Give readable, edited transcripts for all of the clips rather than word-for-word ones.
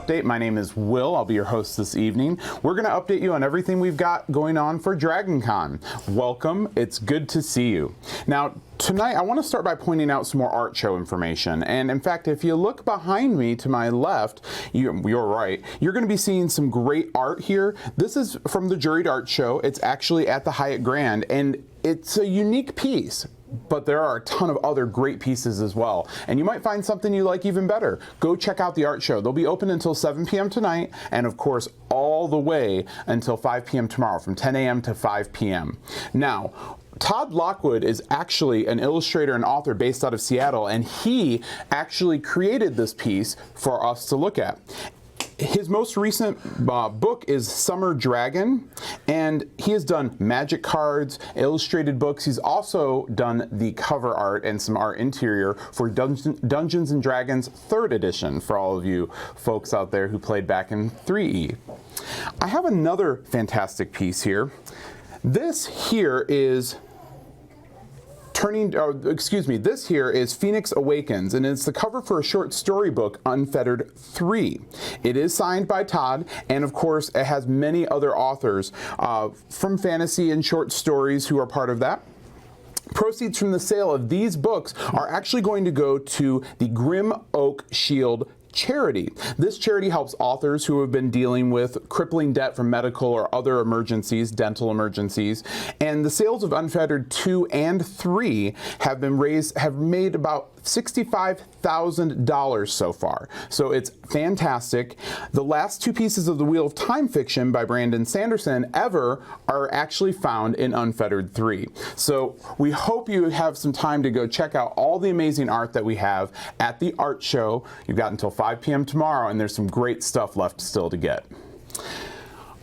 Update. My name is Will. I'll be your host this evening. We're going to update you on everything we've got going on for DragonCon. Welcome. It's good to see you. Now, tonight I want to start by pointing out some more art show information. And in fact, if you look behind me to my left, you're right, you're going to be seeing some great art here. This is from the Juried Art Show. It's actually at the Hyatt Grand, and it's a unique piece. But there are a ton of other great pieces as well. And you might find something you like even better. Go check out the art show. They'll be open until 7 p.m. tonight, and of course, all the way until 5 p.m. tomorrow, from 10 a.m. to 5 p.m. Now, Todd Lockwood is actually an illustrator and author based out of Seattle, and he actually created this piece for us to look at. His most recent book is Summer Dragon, and he has done magic cards, illustrated books. He's also done the cover art and some art interior for Dungeons & Dragons 3rd edition, for all of you folks out there who played back in 3E. I have another fantastic piece here. This here is this here is Phoenix Awakens, and it's the cover for a short storybook, Unfettered 3. It is signed by Todd, and of course, it has many other authors from fantasy and short stories who are part of that. Proceeds from the sale of these books are actually going to go to the Grim Oak Shield charity. This charity helps authors who have been dealing with crippling debt from medical or other emergencies, dental emergencies, and the sales of Unfettered 2 and 3 have made about $65,000 so far. So it's fantastic. The last two pieces of the Wheel of Time fiction by Brandon Sanderson ever are actually found in Unfettered 3. So we hope you have some time to go check out all the amazing art that we have at the art show. You've got until 5 p.m. tomorrow, and there's some great stuff left still to get.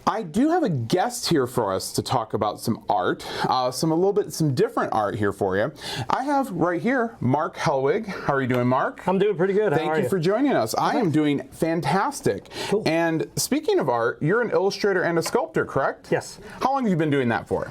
I do have a guest here for us to talk about some art, some different art here for you. I have right here Mark Helwig. How are you doing, Mark? I'm doing pretty good. Thank you for joining us. I am doing fantastic. Cool. And speaking of art, you're an illustrator and a sculptor, correct? Yes. How long have you been doing that for?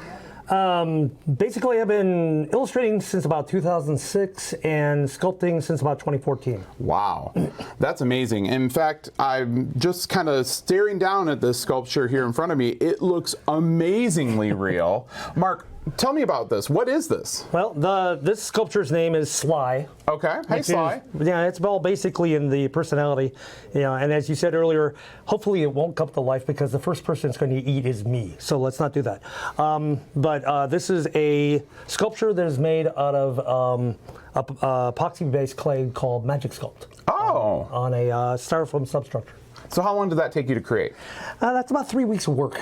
Basically, I've been illustrating since about 2006 and sculpting since about 2014. Wow, that's amazing. In fact, I'm just kind of staring down at this sculpture here in front of me. It looks amazingly real. Mark, tell me about this. What is this? Well, this sculpture's name is Sly. Okay. Hey, Sly. It's all basically in the personality. And as you said earlier, hopefully it won't come to life because the first person it's going to eat is me. So let's not do that. But this is a sculpture that is made out of epoxy-based clay called Magic Sculpt. Oh. On a styrofoam substructure. So how long did that take you to create? That's about 3 weeks of work.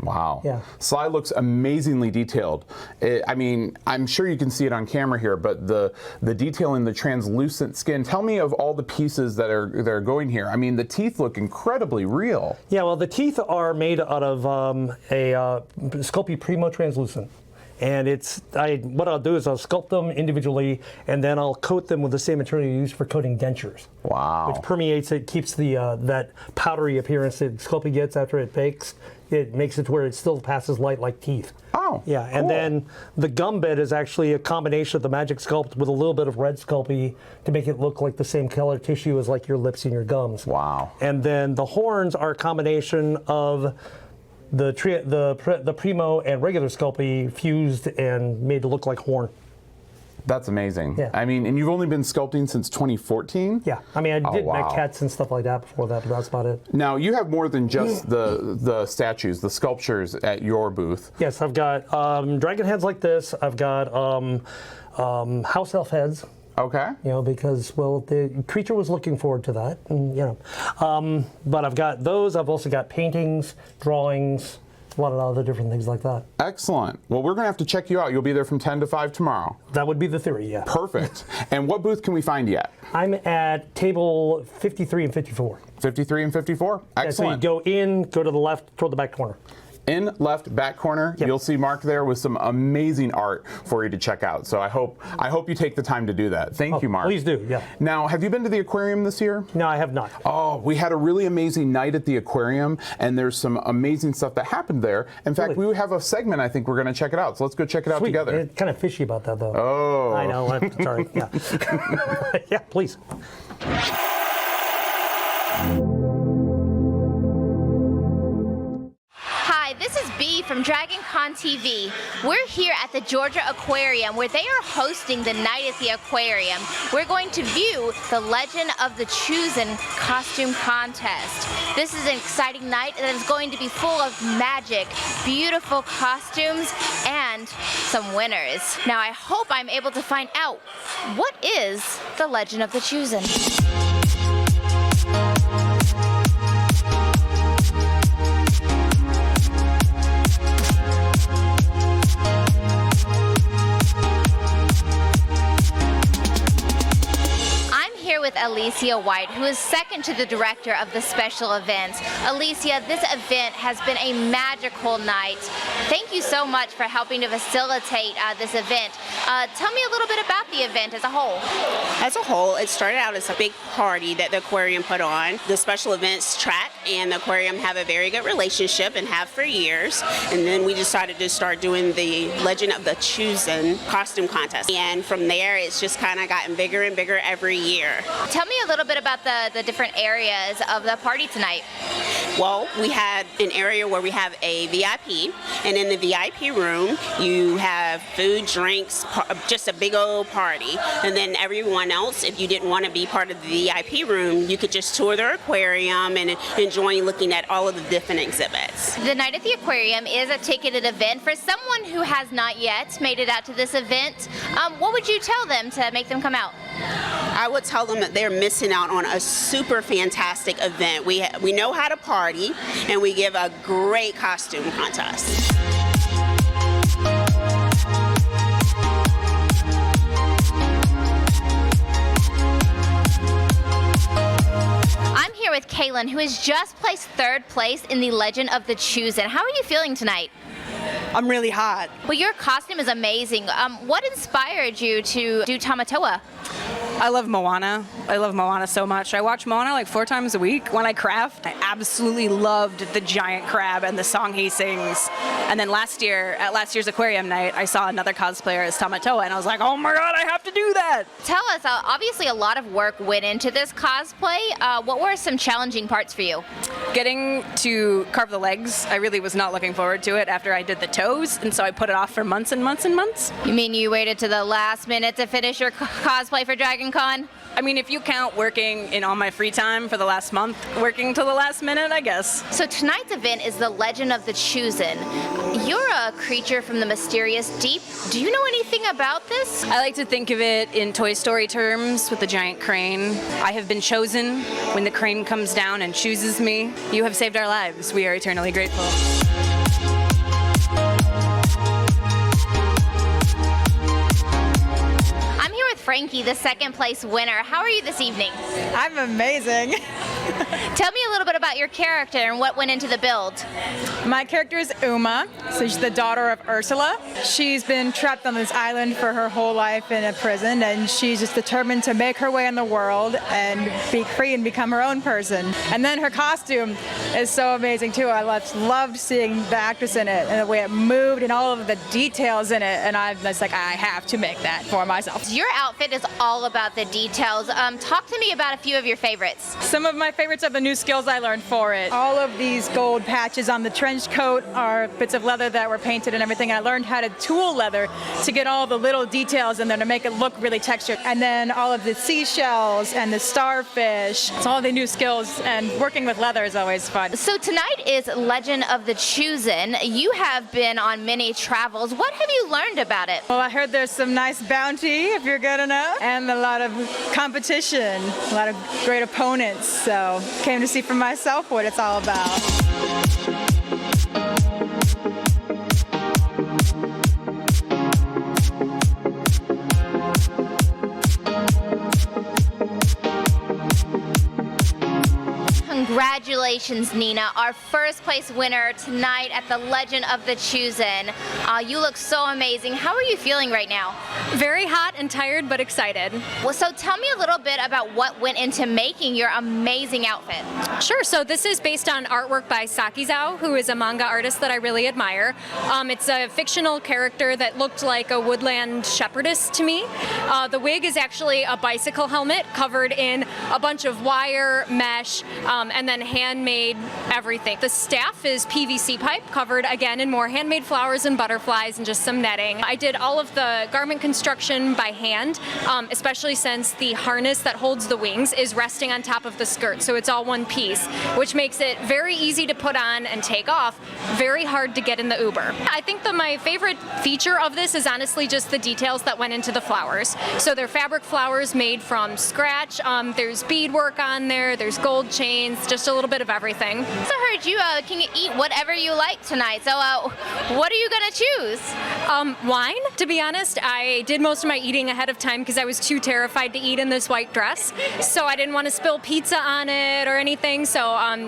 Wow. Yeah. Sly looks amazingly detailed. I mean, I'm sure you can see it on camera here, but the detail in the translucent skin. Tell me of all the pieces that are going here. I mean, the teeth look incredibly real. Yeah, well, the teeth are made out of a Sculpey Primo translucent. And what I'll do is I'll sculpt them individually, and then I'll coat them with the same material you use for coating dentures. Wow. Which permeates it, keeps that powdery appearance that Sculpey gets after it bakes. It makes it to where it still passes light like teeth. Oh, yeah. Cool. And then the gum bed is actually a combination of the Magic Sculpt with a little bit of red Sculpey to make it look like the same color tissue as like your lips and your gums. Wow. And then the horns are a combination of the Primo and regular Sculpey fused and made to look like horn. That's amazing. Yeah. I mean, and you've only been sculpting since 2014? Yeah. I mean, I did maquettes and stuff like that before that, but that's about it. Now, you have more than just the statues, the sculptures at your booth. Yes, I've got dragon heads like this. I've got house elf heads. Okay. Because, well, the creature was looking forward to that, and, but I've got those. I've also got paintings, drawings, a lot of other different things like that. Excellent. Well, we're going to have to check you out. You'll be there from 10 to 5 tomorrow. That would be the theory, yeah. Perfect. And what booth can we find you at? I'm at table 53 and 54. 53 and 54? Excellent. Yeah, so you go in, go to the left, toward the back corner. In left back corner, You'll see Mark there with some amazing art for you to check out. So I hope you take the time to do that. Thank you, Mark. Please do, yeah. Now, have you been to the aquarium this year? No, I have not. Oh, we had a really amazing night at the aquarium, and there's some amazing stuff that happened there. In fact, we have a segment I think we're going to check it out. So let's go check it out together. It's kind of fishy about that, though. Oh. I know. I'm sorry. Yeah. Yeah, please. this is B from DragonConTV. We're here at the Georgia Aquarium where they are hosting the night at the aquarium. We're going to view the Legend of the Chosen costume contest. This is an exciting night that is going to be full of magic, beautiful costumes, and some winners. Now I hope I'm able to find out what is the Legend of the Chosen. With Alicia White, who is second to the director of the special events. Alicia, this event has been a magical night. Thank you so much for helping to facilitate this event. Tell me a little bit about the event as a whole. As a whole, it started out as a big party that the aquarium put on. The special events track and the aquarium have a very good relationship and have for years. And then we decided to start doing the Legend of the Chosen costume contest. And from there, it's just kind of gotten bigger and bigger every year. Tell me a little bit about the different areas of the party tonight. Well, we had an area where we have a VIP, and in the VIP room, you have food, drinks, just a big old party. And then everyone else, if you didn't want to be part of the VIP room, you could just tour the aquarium and enjoy looking at all of the different exhibits. The Night at the Aquarium is a ticketed event. For someone who has not yet made it out to this event, what would you tell them to make them come out? I would tell them that they're missing out on a super fantastic event. We know how to party, and we give a great costume contest. I'm here with Kaylin, who has just placed third place in the Legend of the Chosen. How are you feeling tonight? I'm really hot. Well, your costume is amazing. What inspired you to do Tamatoa? I love Moana. I love Moana so much. I watch Moana like 4 times a week when I craft. I absolutely loved the giant crab and the song he sings. And then last year, at last year's Aquarium Night, I saw another cosplayer as Tamatoa, and I was like, oh my god, I have to do that! Tell us, obviously a lot of work went into this cosplay. What were some challenging parts for you? Getting to carve the legs, I really was not looking forward to it after I did the toes, and so I put it off for months and months and months. You mean you waited to the last minute to finish your cosplay for DragonCon? I mean, if you count working in all my free time for the last month, working till the last minute, I guess. So tonight's event is the Legend of the Chosen. You're a creature from the mysterious deep. Do you know anything about this? I like to think of it in Toy Story terms with the giant crane. I have been chosen. When the crane comes down and chooses me, you have saved our lives. We are eternally grateful. Frankie, the second place winner. How are you this evening? I'm amazing. Tell me a little bit about your character and what went into the build. My character is Uma, so she's the daughter of Ursula. She's been trapped on this island for her whole life in a prison, and she's just determined to make her way in the world and be free and become her own person. And then her costume is so amazing too. I loved seeing the actress in it and the way it moved and all of the details in it, and I was like, I have to make that for myself. Your outfit is all about the details. Talk to me about a few of your favorites. Some of my favorites are the new skills I learned for it. All of these gold patches on the trench coat are bits of leather that were painted and everything. I learned how to tool leather to get all the little details in there to make it look really textured. And then all of the seashells and the starfish. It's all the new skills, and working with leather is always fun. So tonight is Legend of the Chosen. You have been on many travels. What have you learned about it? Well, I heard there's some nice bounty if you're good enough, and a lot of competition, a lot of great opponents. So came to see for myself what it's all about. Congratulations, Nina, our first place winner tonight at the Legend of the Chosen. You look so amazing. How are you feeling right now? Very hot and tired, but excited. Well, so tell me a little bit about what went into making your amazing outfit. Sure, so this is based on artwork by Sakizao, who is a manga artist that I really admire. It's a fictional character that looked like a woodland shepherdess to me. The wig is actually a bicycle helmet covered in a bunch of wire, mesh, and then handmade handmade everything. The staff is PVC pipe covered again in more handmade flowers and butterflies and just some netting. I did all of the garment construction by hand, especially since the harness that holds the wings is resting on top of the skirt, so it's all one piece, which makes it very easy to put on and take off, very hard to get in the Uber. I think my favorite feature of this is honestly just the details that went into the flowers. So they're fabric flowers made from scratch. There's beadwork on there, there's gold chains, just a little bit of everything. So I heard you can eat whatever you like tonight. So what are you gonna choose? Wine, to be honest. I did most of my eating ahead of time because I was too terrified to eat in this white dress. So I didn't want to spill pizza on it or anything. So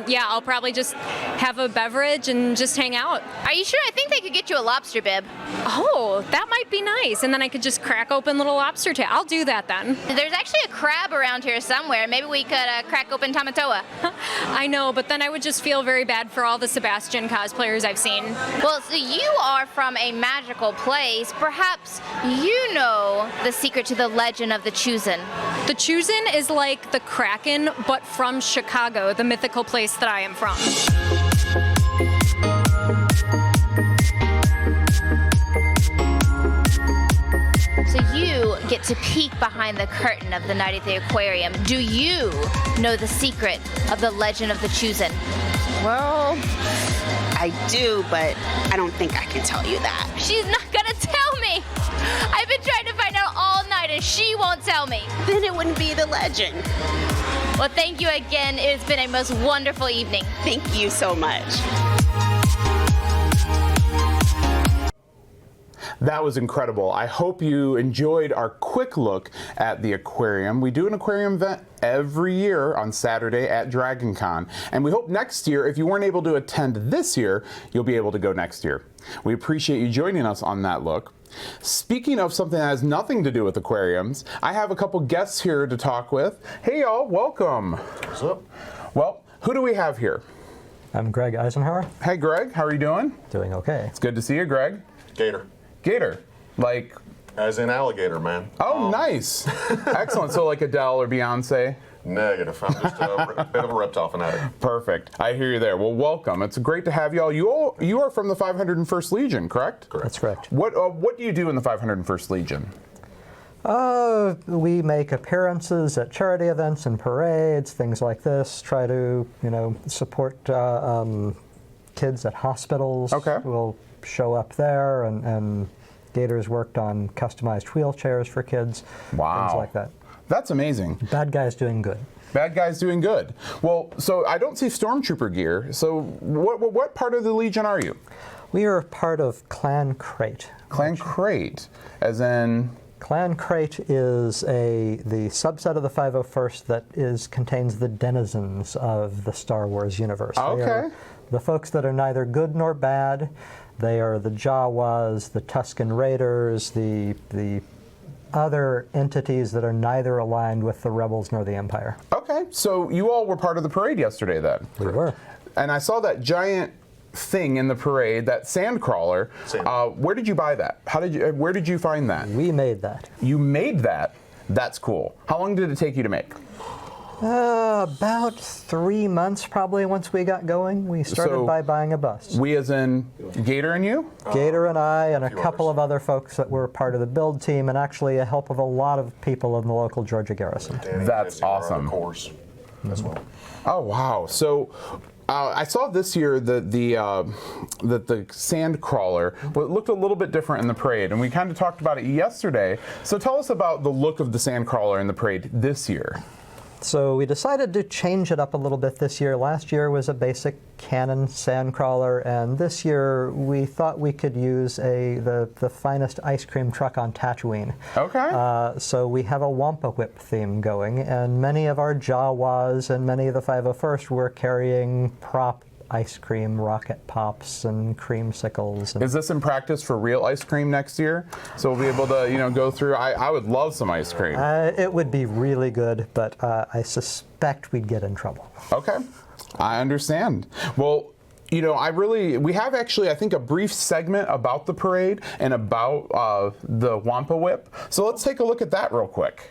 yeah, I'll probably just have a beverage and just hang out. Are you sure? I think they could get you a lobster bib. Oh, that might be nice. And then I could just crack open little lobster tail. I'll do that then. There's actually a crab around here somewhere. Maybe we could crack open Tamatoa. I know, but then I would just feel very bad for all the Sebastian cosplayers I've seen. Well, so you are from a magical place. Perhaps you know the secret to the legend of the Chosen. The Chosen is like the Kraken, but from Chicago, the mythical place that I am from. So you get to peek behind the curtain of the night at the aquarium. Do you know the secret of the legend of the Chosen? Well, I do, but I don't think I can tell you that. She's not gonna tell me. I've been trying to find out all night and she won't tell me. Then it wouldn't be the legend. Well, thank you again. It's been a most wonderful evening. Thank you so much. That was incredible. I hope you enjoyed our quick look at the aquarium. We do an aquarium event every year on Saturday at DragonCon, and we hope next year, if you weren't able to attend this year, you'll be able to go next year. We appreciate you joining us on that look. Speaking of something that has nothing to do with aquariums, I have a couple guests here to talk with. Hey y'all, welcome. What's up? Well, who do we have here? I'm Greg Eisenhower. Hey Greg, how are you doing? Doing okay. It's good to see you, Greg. Gator. Gator, like... As in alligator, man. Oh, nice. Excellent. So like Adele or Beyonce? Negative. I'm just a bit of a reptile fanatic. Perfect. I hear you there. Well, welcome. It's great to have you all. You are from the 501st Legion, correct? Correct. That's correct. What do you do in the 501st Legion? We make appearances at charity events and parades, things like this. Try to, support kids at hospitals. Okay. We'll show up there, and Gator's worked on customized wheelchairs for kids. Wow. Things like that. That's amazing. Bad guys doing good. Bad guys doing good. Well, so I don't see Stormtrooper gear. So what part of the Legion are you? We are part of Clan Crate. Clan Crate, as in... Clan Crate is the subset of the 501st that contains the denizens of the Star Wars universe. Okay. They are the folks that are neither good nor bad. They are the Jawas, the Tusken Raiders, the other entities that are neither aligned with the Rebels nor the Empire. Okay, so you all were part of the parade yesterday then? We were. And I saw that giant thing in the parade, that sand crawler. Where did you buy that? Where did you find that? We made that. You made that? That's cool. How long did it take you to make? About 3 months probably once we got going. We started by buying a bus. We as in Gator and you? Gator and I and a couple of other folks that were part of the build team, and actually a help of a lot of people in the local Georgia garrison. That's awesome. Of course, as well. Oh wow! So I saw this year that the sand crawler looked a little bit different in the parade, and we kind of talked about it yesterday. So tell us about the look of the sand crawler in the parade this year. So we decided to change it up a little bit this year. Last year was a basic Cannon sandcrawler, and this year we thought we could use the finest ice cream truck on Tatooine. Okay. So we have a Wampa Whip theme going, and many of our Jawas and many of the 501st were carrying prop ice cream, rocket pops, and creamsicles. Is this in practice for real ice cream next year? So we'll be able to, go through. I would love some ice cream. It would be really good, but I suspect we'd get in trouble. Okay, I understand. Well, we have actually, I think, a brief segment about the parade and about the Wampa Whip. So let's take a look at that real quick.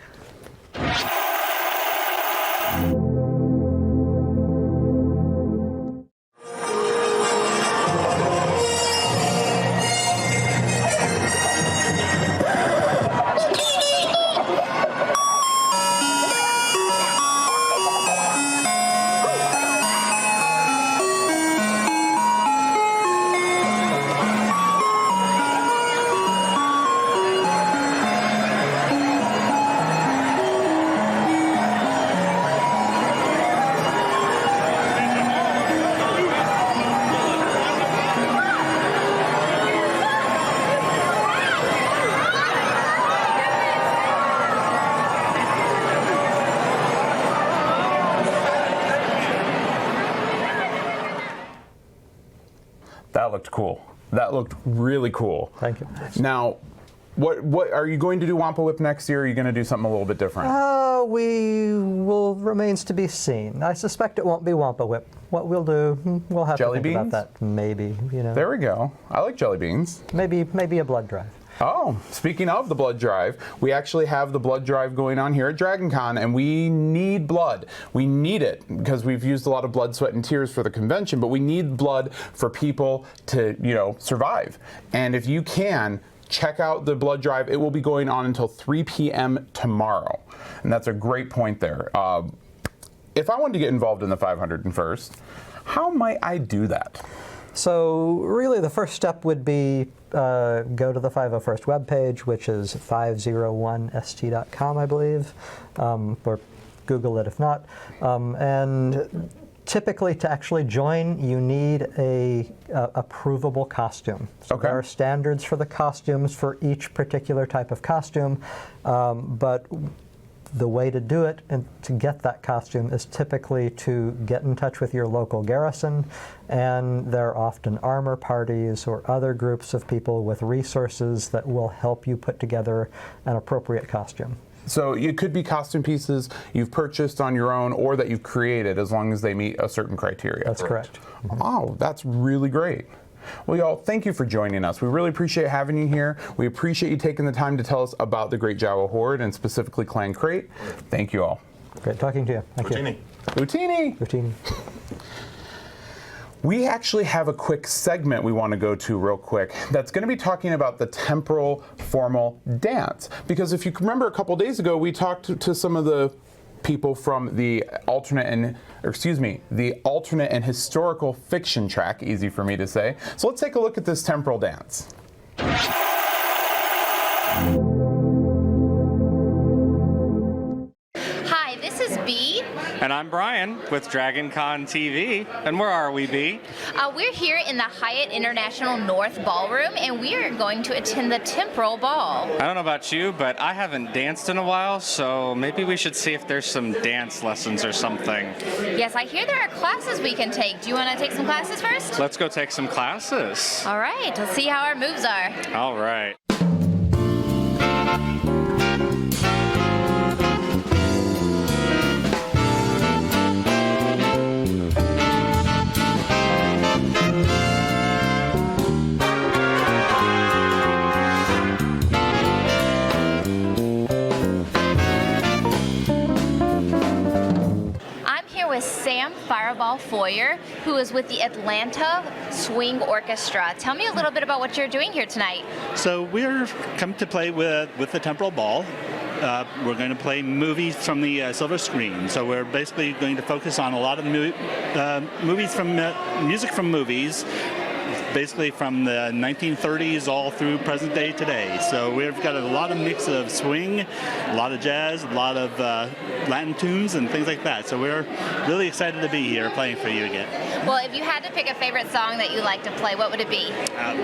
looked cool. That looked really cool. Thank you. Now, what are you going to do Wampa Lip next year? Or are you going to do something a little bit different? We will remains to be seen. I suspect it won't be Wampa Whip. What we'll do, we'll have Jelly to think beans? about that. Maybe, you know. There we go. I like jelly beans. Maybe a blood drive. Oh, speaking of the blood drive, we actually have the blood drive going on here at DragonCon, and we need blood. We need it because we've used a lot of blood, sweat, and tears for the convention, but we need blood for people to, you know, survive. And if you can, check out the blood drive. It will be going on until 3 p.m. tomorrow. And that's a great point there. If I wanted to get involved in the 501st, how might I do that? So really the first step would be go to the 501st webpage, which is 501st.com, I believe, or Google it if not. And typically to actually join, you need a provable costume. So Okay. There are standards for the costumes for each particular type of costume, but the way to do it and to get that costume is typically to get in touch with your local garrison, and there are often armor parties or other groups of people with resources that will help you put together an appropriate costume. So it could be costume pieces you've purchased on your own or that you've created, as long as they meet a certain criteria. That's correct. Oh, that's really great. Well, y'all, thank you for joining us. We really appreciate having you here. We appreciate you taking the time to tell us about the Great Jawa Horde and specifically Clan Crate. Thank you all. Great talking to you. Thank you. Utini. Utini. We actually have a quick segment we want to go to real quick that's going to be talking about the temporal formal dance. Because if you remember a couple days ago, we talked to some of the people from the alternate and historical fiction track, easy for me to say. So let's take a look at this temporal dance. Hi, this is B. And I'm Brian with DragonConTV. And where are we, B? We're here in the Hyatt International North Ballroom, and we are going to attend the Temporal Ball. I don't know about you, but I haven't danced in a while, so maybe we should see if there's some dance lessons or something. Yes, I hear there are classes we can take. Do you want to take some classes first? Let's go take some classes. All right, let's see how our moves are. All right. Sam Fireball Foyer, who is with the Atlanta Swing Orchestra. Tell me a little bit about what you're doing here tonight. So we're come to play with the Temporal Ball. We're going to play movies from the silver screen. So we're basically going to focus on a lot of movies from music from movies, basically from the 1930s all through present day today. So we've got a lot of mix of swing, a lot of jazz, a lot of Latin tunes and things like that. So we're really excited to be here playing for you again. Well, if you had to pick a favorite song that you like to play, what would it be?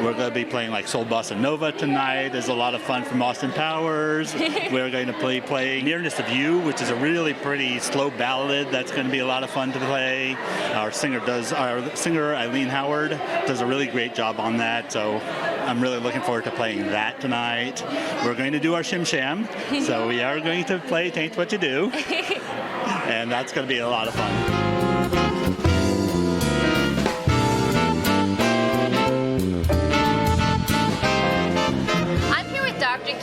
We're going to be playing like Soul Bossa Nova tonight. There's a lot of fun from Austin Powers. We're going to play Nearness of You, which is a really pretty slow ballad. That's going to be a lot of fun to play. Our singer Eileen Howard does a really great job on that. So I'm really looking forward to playing that tonight. We're going to do our Shim Sham. So we are going to play Tain't What You Do. And that's going to be a lot of fun.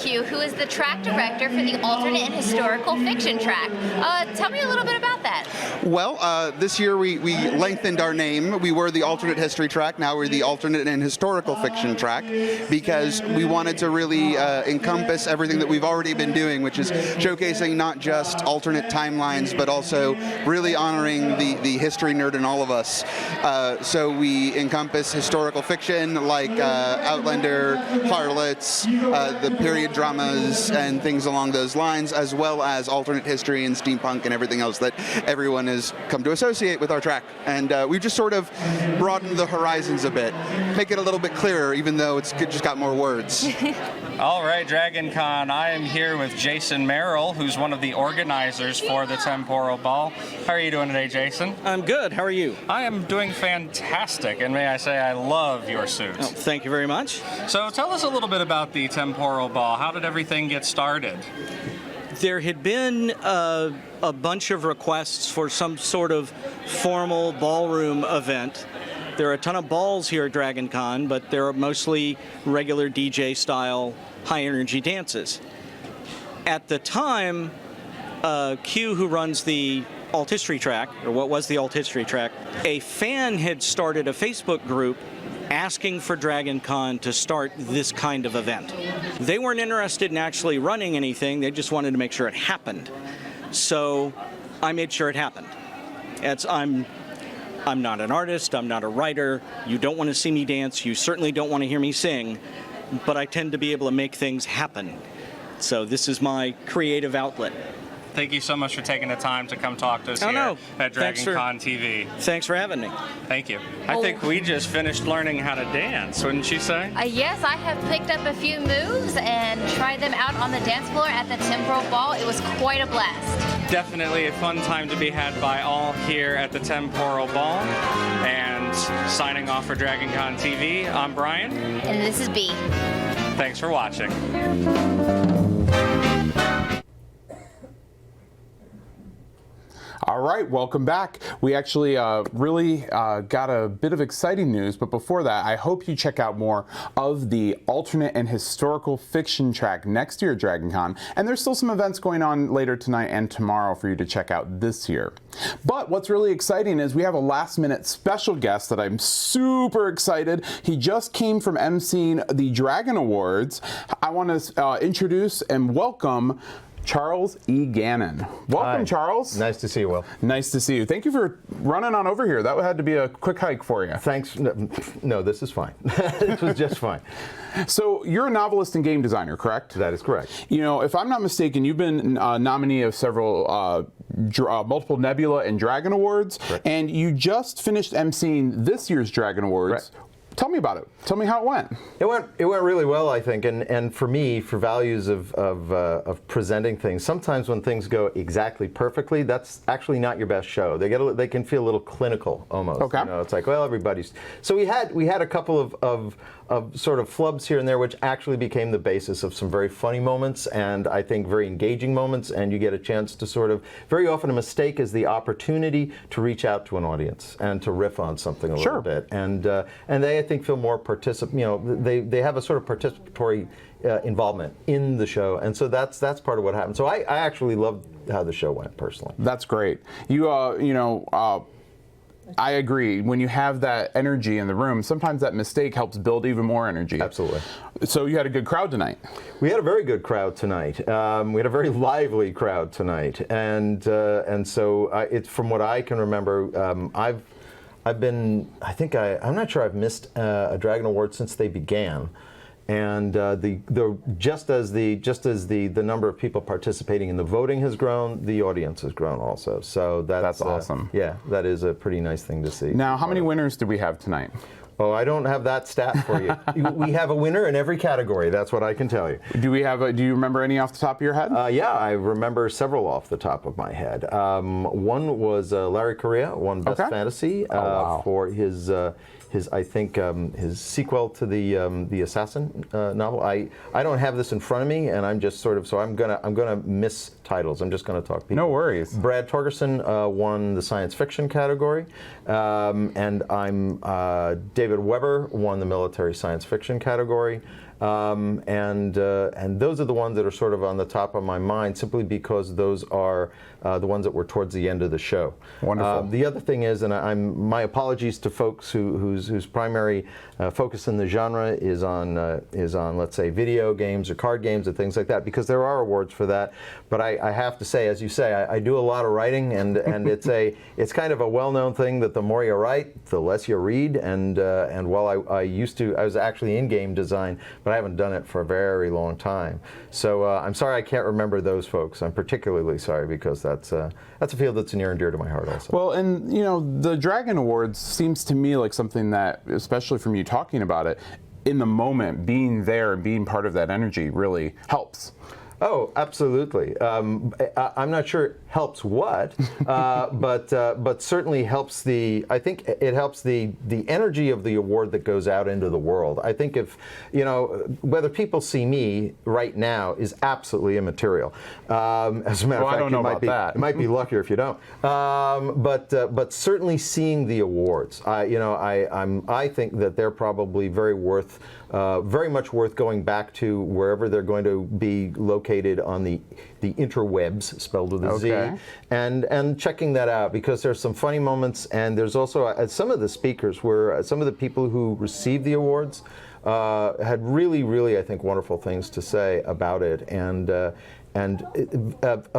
Who is the track director for the alternate and historical fiction track. Tell me a little bit about that. Well, this year we lengthened our name. We were the alternate history track. Now we're the alternate and historical fiction track because we wanted to really encompass everything that we've already been doing, which is showcasing not just alternate timelines, but also really honoring the history nerd in all of us. So we encompass historical fiction like Outlander, Harlots, the period dramas and things along those lines, as well as alternate history and steampunk and everything else that everyone has come to associate with our track. And we've just sort of broadened the horizons a bit, make it a little bit clearer, even though it's just got more words. All right, DragonCon, I am here with Jason Merrill, who's one of the organizers for the Temporal Ball. How are you doing today, Jason? I'm good. How are you? I am doing fantastic, and may I say I love your suit. Oh, thank you very much. So tell us a little bit about the Temporal Ball. How did everything get started? There had been a bunch of requests for some sort of formal ballroom event. There are a ton of balls here at DragonCon, but they're mostly regular DJ-style, high-energy dances. At the time, Q, who runs the Alt History track, or what was the Alt History track, a fan had started a Facebook group asking for DragonCon to start this kind of event. They weren't interested in actually running anything, they just wanted to make sure it happened. So I made sure it happened. I'm not an artist, I'm not a writer, you don't want to see me dance, you certainly don't want to hear me sing, but I tend to be able to make things happen. So this is my creative outlet. Thank you so much for taking the time to come talk to us here at DragonConTV. Thanks for having me. Thank you. I think we just finished learning how to dance, wouldn't you say? Yes, I have picked up a few moves and tried them out on the dance floor at the Temporal Ball. It was quite a blast. Definitely a fun time to be had by all here at the Temporal Ball. And signing off for DragonConTV, I'm Brian. And this is B. Thanks for watching. All right, welcome back. We actually really got a bit of exciting news, but before that, I hope you check out more of the alternate and historical fiction track next year at DragonCon, and there's still some events going on later tonight and tomorrow for you to check out this year. But what's really exciting is we have a last-minute special guest that I'm super excited. He just came from emceeing the Dragon Awards. I want to introduce and welcome Charles E. Gannon. Welcome, Hi. Charles. Nice to see you, Will. Nice to see you. Thank you for running on over here. That had to be a quick hike for you. Thanks. No, this is fine. This was just fine. So you're a novelist and game designer, correct? That is correct. You know, if I'm not mistaken, you've been nominee of several multiple Nebula and Dragon Awards, Correct. and you just finished emceeing this year's Dragon Awards. Right. Tell me about it. Tell me how it went. It went really well, I think, and for me, for values of presenting things, sometimes when things go exactly perfectly, that's actually not your best show. They can feel a little clinical almost. Okay. You know, it's like, well, everybody's. So we had a couple of sort of flubs here and there, which actually became the basis of some very funny moments and I think very engaging moments. And you get a chance to sort of, very often a mistake is the opportunity to reach out to an audience and to riff on something a little bit. And they, I think, feel more they have a sort of participatory involvement in the show, and so that's part of what happened. So I actually loved how the show went personally. That's great. I agree. When you have that energy in the room, sometimes that mistake helps build even more energy. Absolutely. So you had a good crowd tonight. We had a very good crowd tonight. We had a very lively crowd tonight, and so it's from what I can remember. I've been. I'm not sure I've missed a Dragon Award since they began. And just as the number of people participating in the voting has grown, the audience has grown also. So that's awesome. Yeah, that is a pretty nice thing to see. Now, how many winners do we have tonight? Oh, I don't have that stat for you. We have a winner in every category. That's what I can tell you. Do you remember any off the top of your head? Yeah, I remember several off the top of my head. One was Larry Correa won Best Fantasy for his sequel to the Assassin novel. I don't have this in front of me, and I'm just sort of, so I'm gonna miss titles. I'm just gonna talk people. No worries. Brad Torgerson won the science fiction category, and David Weber won the military science fiction category. And those are the ones that are sort of on the top of my mind, simply because those are the ones that were towards the end of the show. Wonderful. The other thing is, and my apologies to folks whose primary focus in the genre is on let's say video games or card games and things like that, because there are awards for that. But I have to say, as you say, I do a lot of writing, and it's kind of a well-known thing that the more you write, the less you read. And while I was actually in game design, but I haven't done it for a very long time. So I'm sorry I can't remember those folks. I'm particularly sorry because that's a field that's near and dear to my heart also. Well, and you know, the Dragon Awards seems to me like something that, especially from you talking about it, in the moment, being there and being part of that energy really helps. Oh, absolutely. I'm not sure it helps what, but certainly helps I think it helps the energy of the award that goes out into the world. I think if, you know, whether people see me right now is absolutely immaterial. As a matter of fact, I don't know about that. You might be luckier if you don't. But certainly seeing the awards, I think that they're probably very much worth going back to wherever they're going to be located on the interwebs, spelled with a Z, and checking that out, because there's some funny moments, and there's also some of the speakers were some of the people who received the awards had really, I think, wonderful things to say about it, and a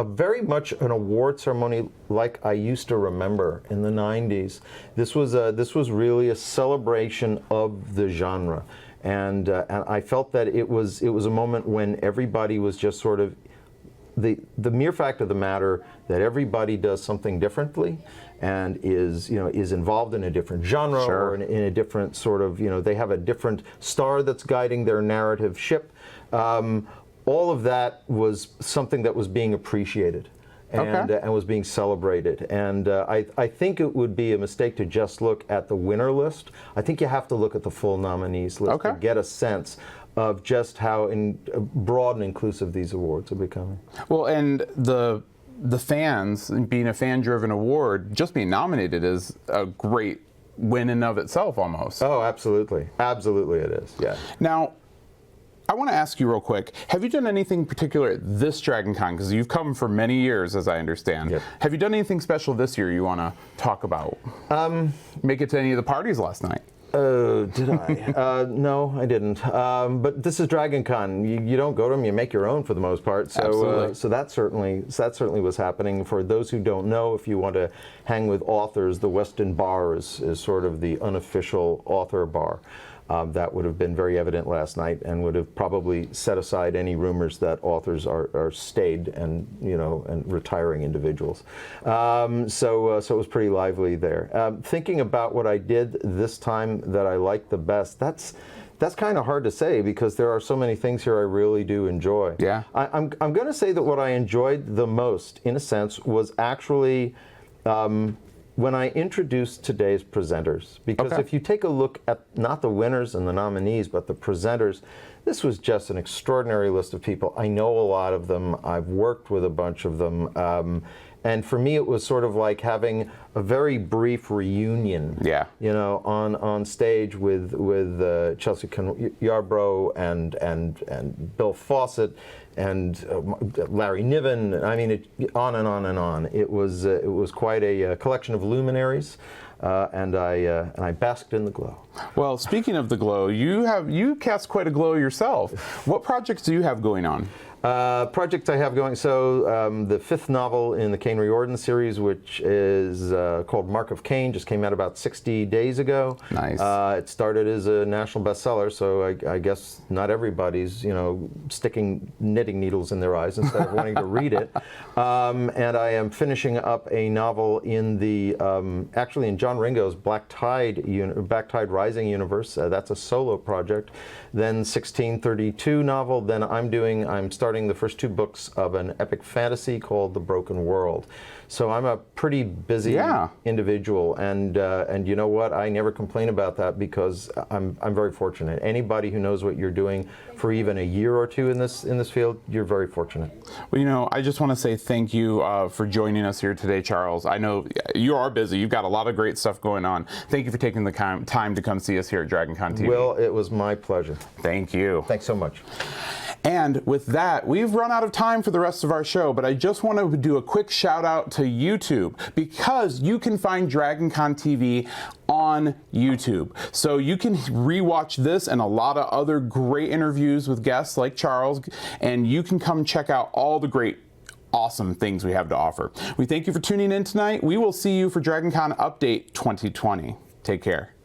very much an award ceremony like I used to remember in the 90s. This was really a celebration of the genre. And I felt that it was a moment when everybody was just sort of the mere fact of the matter that everybody does something differently and is involved in a different genre or in a different sort of, they have a different star that's guiding their narrative ship. All of that was something that was being appreciated. And was being celebrated. And I think it would be a mistake to just look at the winner list. I think you have to look at the full nominees list to get a sense of just how broad and inclusive these awards are becoming. Well, and the fans, being a fan-driven award, just being nominated is a great win in of itself almost. Oh, absolutely. Absolutely it is, yeah. Now, I want to ask you real quick, have you done anything particular at this DragonCon? Because you've come for many years, as I understand. Yep. Have you done anything special this year you want to talk about? Make it to any of the parties last night? Did I? No, I didn't. But this is DragonCon. You don't go to them; you make your own for the most part. So, so that certainly was happening. For those who don't know, if you want to hang with authors, the Weston Bar is sort of the unofficial author bar. That would have been very evident last night, and would have probably set aside any rumors that authors are staid and retiring individuals. So it was pretty lively there. Thinking about what I did this time that I liked the best, that's kind of hard to say because there are so many things here I really do enjoy. Yeah. I'm going to say that what I enjoyed the most, in a sense, was actually when I introduced today's presenters, because if you take a look at not the winners and the nominees, but the presenters, this was just an extraordinary list of people. I know a lot of them. I've worked with a bunch of them. And for me, it was sort of like having a very brief reunion, on stage with Chelsea Yarbrough and Bill Fawcett and Larry Niven. I mean, on and on and on. It was quite a collection of luminaries, and I basked in the glow. Well, speaking of the glow, you cast quite a glow yourself. What projects do you have going on? Project I have going, the fifth novel in the Cain Riordan series, which is called Mark of Cain, just came out about 60 days ago. Nice. It started as a national bestseller, so I guess not everybody's, sticking knitting needles in their eyes instead of wanting to read it. And I am finishing up a novel in the, actually in John Ringo's Black Tide Rising universe. That's a solo project. Then 1632 novel. Then I'm starting the first two books of an epic fantasy called The Broken World. So I'm a pretty busy individual, and you know what? I never complain about that because I'm very fortunate. Anybody who knows what you're doing for even a year or two in this field, you're very fortunate. Well, I just want to say thank you for joining us here today, Charles. I know you are busy. You've got a lot of great stuff going on. Thank you for taking the time to come see us here at DragonConTV. Will, it was my pleasure. Thank you. Thanks so much. And with that, we've run out of time for the rest of our show, but I just want to do a quick shout out to YouTube, because you can find DragonConTV on YouTube. So you can rewatch this and a lot of other great interviews with guests like Charles, and you can come check out all the great awesome things we have to offer. We thank you for tuning in tonight. We will see you for DragonCon Update 2020. Take care.